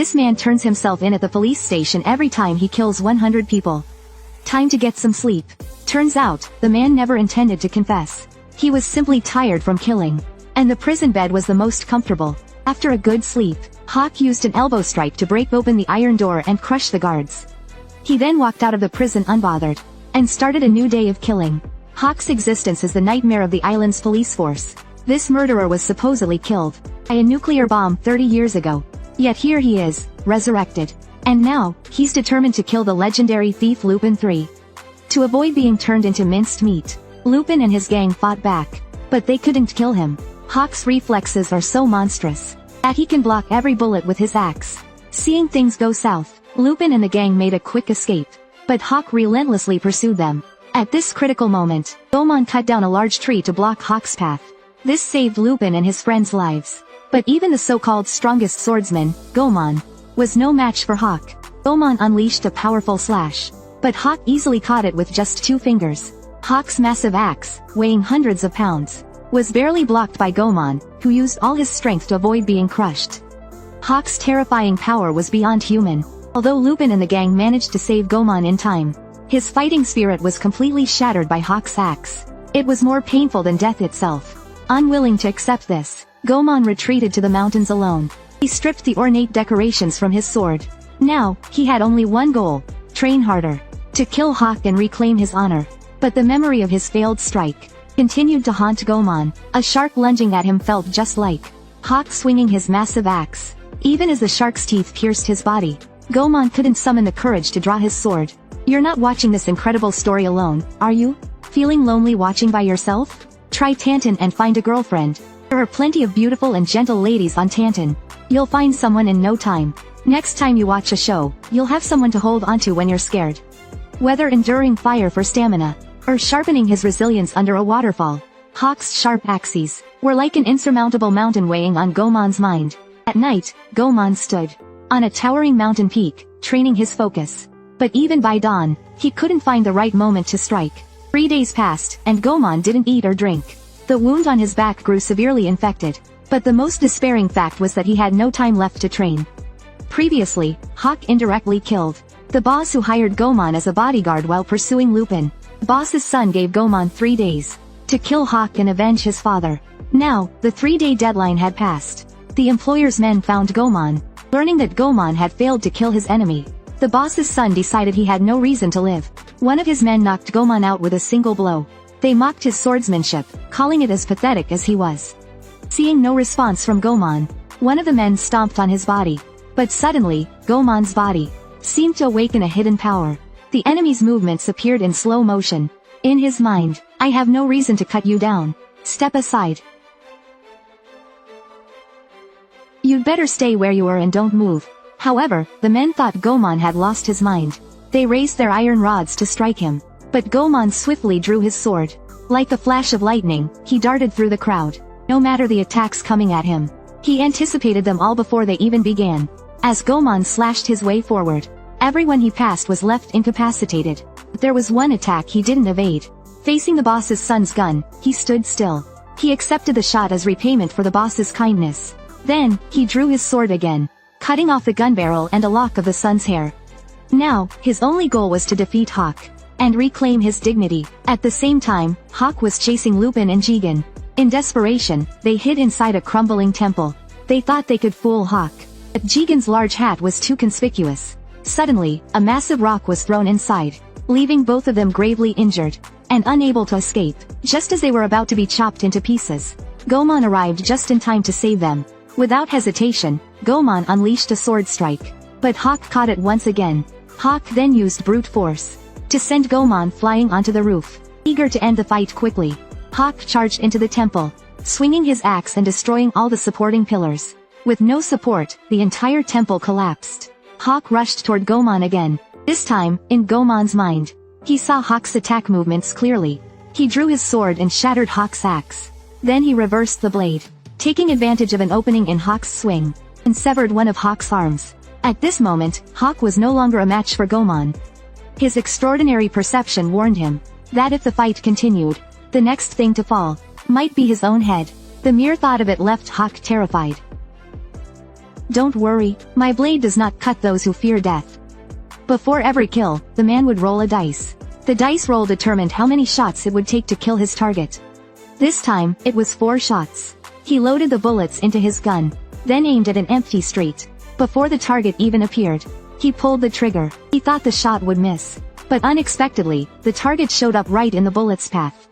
This man turns himself in at the police station every time he kills 100 people. Time to get some sleep. Turns out, the man never intended to confess. He was simply tired from killing. And the prison bed was the most comfortable. After a good sleep, Hawk used an elbow strike to break open the iron door and crush the guards. He then walked out of the prison unbothered, and started a new day of killing. Hawk's existence is the nightmare of the island's police force. This murderer was supposedly killed by a nuclear bomb 30 years ago. Yet here he is, resurrected. And now, he's determined to kill the legendary thief Lupin III. To avoid being turned into minced meat, Lupin and his gang fought back. But they couldn't kill him. Hawk's reflexes are so monstrous that he can block every bullet with his axe. Seeing things go south, Lupin and the gang made a quick escape. But Hawk relentlessly pursued them. At this critical moment, Gomon cut down a large tree to block Hawk's path. This saved Lupin and his friends' lives. But even the so-called strongest swordsman, Gomon, was no match for Hawk. Gomon unleashed a powerful slash. But Hawk easily caught it with just 2 fingers. Hawk's massive axe, weighing hundreds of pounds, was barely blocked by Gomon, who used all his strength to avoid being crushed. Hawk's terrifying power was beyond human. Although Lupin and the gang managed to save Gomon in time, his fighting spirit was completely shattered by Hawk's axe. It was more painful than death itself. Unwilling to accept this, Gomon retreated to the mountains alone. He stripped the ornate decorations from his sword. Now, he had only one goal: train harder. To kill Hawk and reclaim his honor. But the memory of his failed strike continued to haunt Gomon. A shark lunging at him felt just like Hawk swinging his massive axe. Even as the shark's teeth pierced his body, Gomon couldn't summon the courage to draw his sword. You're not watching this incredible story alone, are you? Feeling lonely watching by yourself? Try Tantan and find a girlfriend. There are plenty of beautiful and gentle ladies on Tantan. You'll find someone in no time. Next time you watch a show, you'll have someone to hold onto when you're scared. Whether enduring fire for stamina, or sharpening his resilience under a waterfall, Hawk's sharp axes were like an insurmountable mountain weighing on Gomon's mind. At night, Gomon stood on a towering mountain peak, training his focus. But even by dawn, he couldn't find the right moment to strike. 3 days passed, and Gomon didn't eat or drink. The wound on his back grew severely infected. But the most despairing fact was that he had no time left to train. Previously, Hawk indirectly killed the boss who hired Gomon as a bodyguard while pursuing Lupin. The boss's son gave Gomon 3 days to kill Hawk and avenge his father. Now, the 3-day deadline had passed. The employer's men found Gomon. Learning that Gomon had failed to kill his enemy, the boss's son decided he had no reason to live. One of his men knocked Gomon out with a single blow. They mocked his swordsmanship, calling it as pathetic as he was. Seeing no response from Gomon, one of the men stomped on his body. But suddenly, Gomon's body seemed to awaken a hidden power. The enemy's movements appeared in slow motion. In his mind, I have no reason to cut you down. Step aside. You'd better stay where you are and don't move. However, the men thought Gomon had lost his mind. They raised their iron rods to strike him. But Gomon swiftly drew his sword. Like a flash of lightning, he darted through the crowd. No matter the attacks coming at him, he anticipated them all before they even began. As Gomon slashed his way forward, everyone he passed was left incapacitated. But there was one attack he didn't evade. Facing the boss's son's gun, he stood still. He accepted the shot as repayment for the boss's kindness. Then, he drew his sword again, cutting off the gun barrel and a lock of the son's hair. Now, his only goal was to defeat Hawk and reclaim his dignity. At the same time, Hawk was chasing Lupin and Jigen. In desperation, they hid inside a crumbling temple. They thought they could fool Hawk, but Jigen's large hat was too conspicuous. Suddenly, a massive rock was thrown inside, leaving both of them gravely injured and unable to escape. Just as they were about to be chopped into pieces, Gomon arrived just in time to save them. Without hesitation, Gomon unleashed a sword strike. But Hawk caught it once again. Hawk then used brute force to send Gomon flying onto the roof. Eager to end the fight quickly, Hawk charged into the temple, swinging his axe and destroying all the supporting pillars. With no support, the entire temple collapsed. Hawk rushed toward Gomon again. This time, in Gomon's mind, he saw Hawk's attack movements clearly. He drew his sword and shattered Hawk's axe. Then he reversed the blade, taking advantage of an opening in Hawk's swing, and severed one of Hawk's arms. At this moment, Hawk was no longer a match for Gomon. His extraordinary perception warned him that if the fight continued, the next thing to fall might be his own head. The mere thought of it left Hawk terrified. "Don't worry, my blade does not cut those who fear death." Before every kill, the man would roll a dice. The dice roll determined how many shots it would take to kill his target. This time, it was 4 shots. He loaded the bullets into his gun, then aimed at an empty street. Before the target even appeared, he pulled the trigger. He thought the shot would miss. But unexpectedly, the target showed up right in the bullet's path.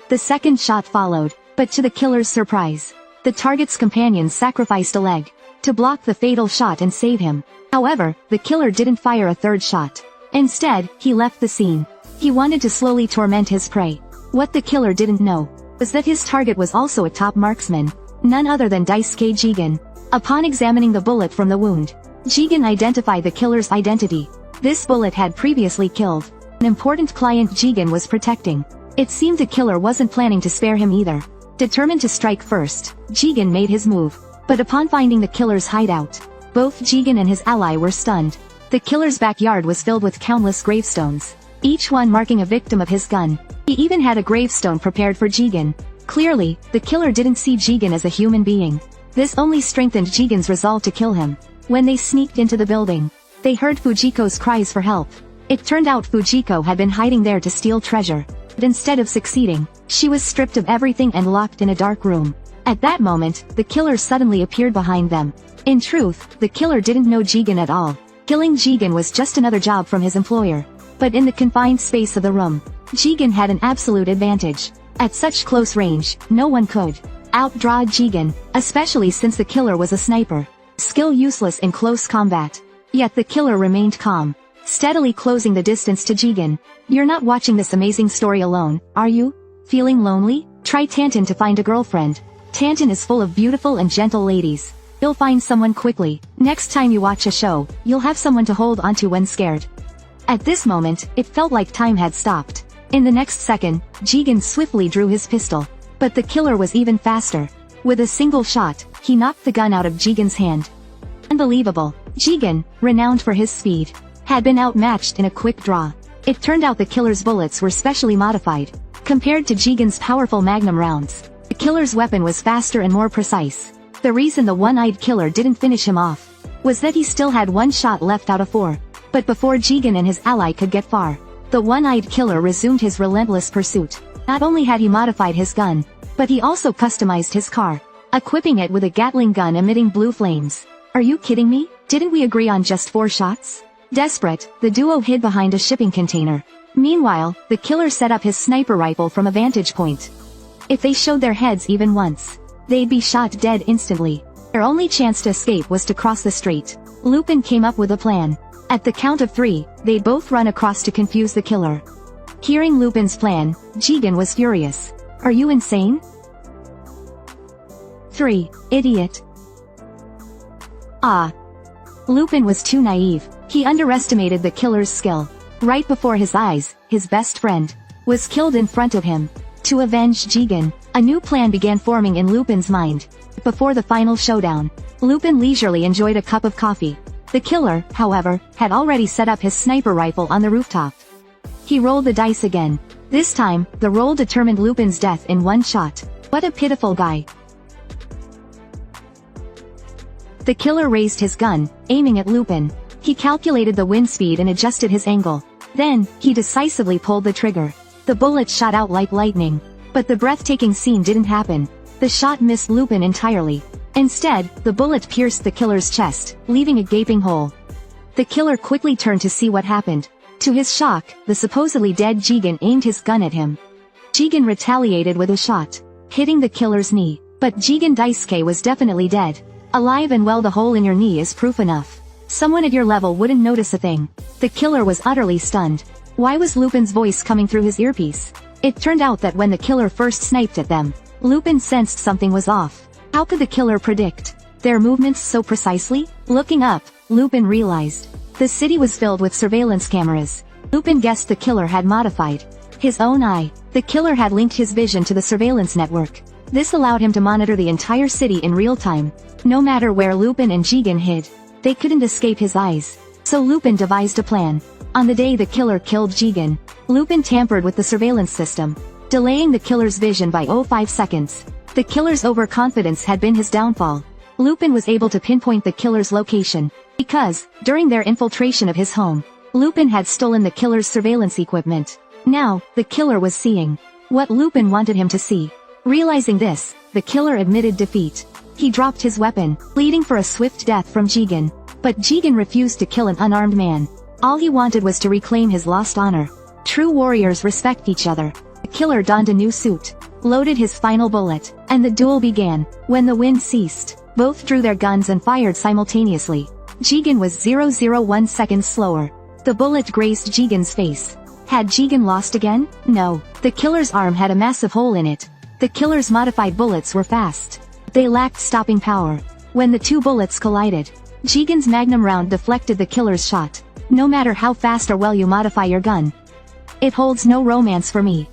The second shot followed, but to the killer's surprise, the target's companion sacrificed a leg to block the fatal shot and save him. However, the killer didn't fire a third shot. Instead, he left the scene. He wanted to slowly torment his prey. What the killer didn't know was that his target was also a top marksman, none other than Daisuke Jigen. Upon examining the bullet from the wound, Jigen identified the killer's identity. This bullet had previously killed an important client Jigen was protecting. It seemed the killer wasn't planning to spare him either. Determined to strike first, Jigen made his move. But upon finding the killer's hideout, both Jigen and his ally were stunned. The killer's backyard was filled with countless gravestones, each one marking a victim of his gun. He even had a gravestone prepared for Jigen. Clearly, the killer didn't see Jigen as a human being. This only strengthened Jigen's resolve to kill him. When they sneaked into the building, they heard Fujiko's cries for help. It turned out Fujiko had been hiding there to steal treasure. But instead of succeeding, she was stripped of everything and locked in a dark room. At that moment, the killer suddenly appeared behind them. In truth, the killer didn't know Jigen at all. Killing Jigen was just another job from his employer. But in the confined space of the room, Jigen had an absolute advantage. At such close range, no one could outdraw Jigen, especially since the killer was a sniper. Skill useless in close combat. Yet the killer remained calm, steadily closing the distance to Jigen. "You're not watching this amazing story alone, are you? Feeling lonely? Try Tantan to find a girlfriend. Tantan is full of beautiful and gentle ladies. You'll find someone quickly. Next time you watch a show, you'll have someone to hold onto when scared." At this moment, it felt like time had stopped. In the next second, Jigen swiftly drew his pistol. But the killer was even faster. With a single shot, he knocked the gun out of Jigen's hand. Unbelievable. Jigen, renowned for his speed, had been outmatched in a quick draw. It turned out the killer's bullets were specially modified. Compared to Jigen's powerful magnum rounds, the killer's weapon was faster and more precise. The reason the one-eyed killer didn't finish him off was that he still had 1 shot left out of 4. But before Jigen and his ally could get far, the one-eyed killer resumed his relentless pursuit. Not only had he modified his gun, but he also customized his car, equipping it with a Gatling gun emitting blue flames. "Are you kidding me? Didn't we agree on just 4 shots?" Desperate, the duo hid behind a shipping container. Meanwhile, the killer set up his sniper rifle from a vantage point. If they showed their heads even once, they'd be shot dead instantly. Their only chance to escape was to cross the street. Lupin came up with a plan. At the count of 3, they'd both run across to confuse the killer. Hearing Lupin's plan, Jigen was furious. "Are you insane? 3, idiot." Lupin was too naive. He underestimated the killer's skill. Right before his eyes, his best friend was killed in front of him. To avenge Jigen, a new plan began forming in Lupin's mind. Before the final showdown, Lupin leisurely enjoyed a cup of coffee. The killer, however, had already set up his sniper rifle on the rooftop. He rolled the dice again. This time, the roll determined Lupin's death in 1 shot. What a pitiful guy. The killer raised his gun, aiming at Lupin. He calculated the wind speed and adjusted his angle. Then, he decisively pulled the trigger. The bullet shot out like lightning. But the breathtaking scene didn't happen. The shot missed Lupin entirely. Instead, the bullet pierced the killer's chest, leaving a gaping hole. The killer quickly turned to see what happened. To his shock, the supposedly dead Jigen aimed his gun at him. Jigen retaliated with a shot, hitting the killer's knee. But Jigen Daisuke was definitely dead. Alive and well, the hole in your knee is proof enough. Someone at your level wouldn't notice a thing. The killer was utterly stunned. Why was Lupin's voice coming through his earpiece? It turned out that when the killer first sniped at them, Lupin sensed something was off. How could the killer predict their movements so precisely? Looking up, Lupin realized the city was filled with surveillance cameras. Lupin guessed the killer had modified his own eye. The killer had linked his vision to the surveillance network. This allowed him to monitor the entire city in real time. No matter where Lupin and Jigen hid, they couldn't escape his eyes. So Lupin devised a plan. On the day the killer killed Jigen, Lupin tampered with the surveillance system, delaying the killer's vision by 5 seconds. The killer's overconfidence had been his downfall. Lupin was able to pinpoint the killer's location, because, during their infiltration of his home, Lupin had stolen the killer's surveillance equipment. Now, the killer was seeing what Lupin wanted him to see. Realizing this, the killer admitted defeat. He dropped his weapon, pleading for a swift death from Jigen. But Jigen refused to kill an unarmed man. All he wanted was to reclaim his lost honor. True warriors respect each other. The killer donned a new suit, loaded his final bullet, and the duel began. When the wind ceased, both drew their guns and fired simultaneously. Jigen was 0.01 seconds slower. The bullet grazed Jigen's face. Had Jigen lost again? No. The killer's arm had a massive hole in it. The killer's modified bullets were fast. They lacked stopping power. When the two bullets collided, Jigen's magnum round deflected the killer's shot. No matter how fast or well you modify your gun, it holds no romance for me.